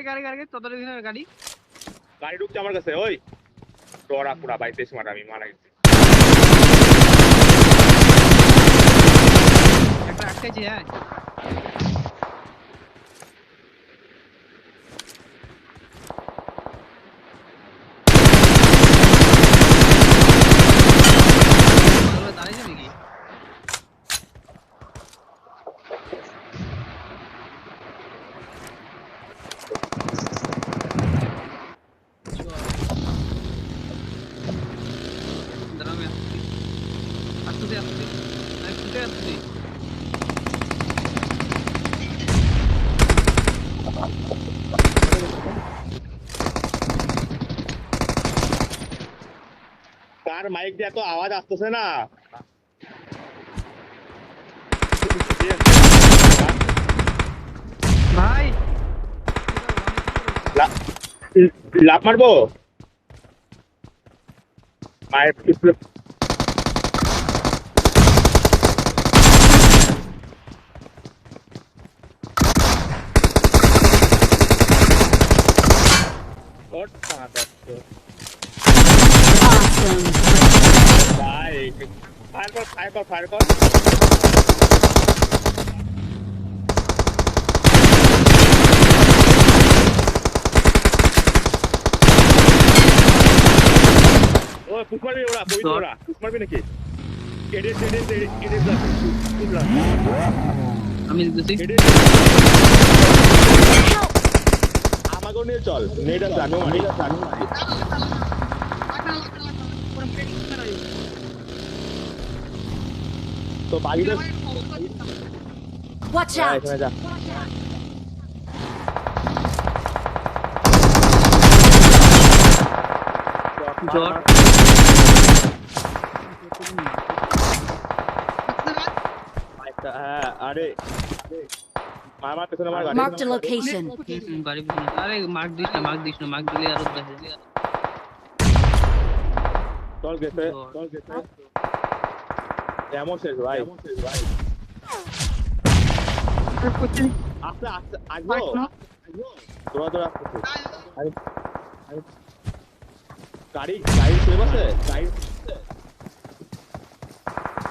গাড়ি তোদের এখানে গাড়ি ঢুকছে আমার কাছে ওই ডরা পুরা বাইতে মারা আমি মারা গেছি একটা আটকেছি হ্যাঁ দাঁড়িয়ে যাবে কি কার মাইক দিয়ে এত আওয়াজ আসতেছে না ভাই লাভ মারবো মায়ের ফায়ার কর ও পুশ মারবি ওরা পুশ মারবি নাকি আমি দিতেছি আমাকেও নিয়ে চল নেট আছে আমিও মারি তো বাড়িতে Watch out! এখানে যা জট হ্যাঁ আরে আমার পেছনে আমার গাড়ি Marked a location. গাড়ি পিছনে আরে মার্ক দিস না মার্ক দিলে আরো দেখে চল গেছে এমন শেষ ভাই আস্তে আসবো তোরা গাড়ি সেভ আছে গাড়ি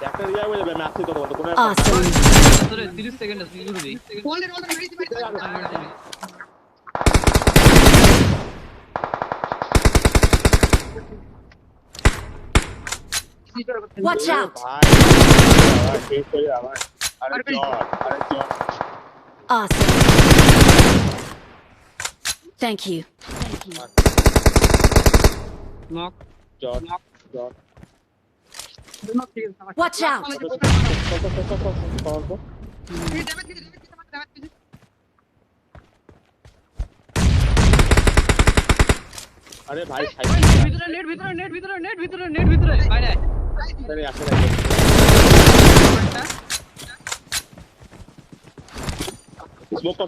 একটা দিয়ে যাবে আমি আসছি তো কোনো Awesome. 30 সেকেন্ড আছে কি করবি Watch out! Awesome. Thank you. Knock Watch out! আরে ভাই নেট ভিতরে বাইরে স্মোক কর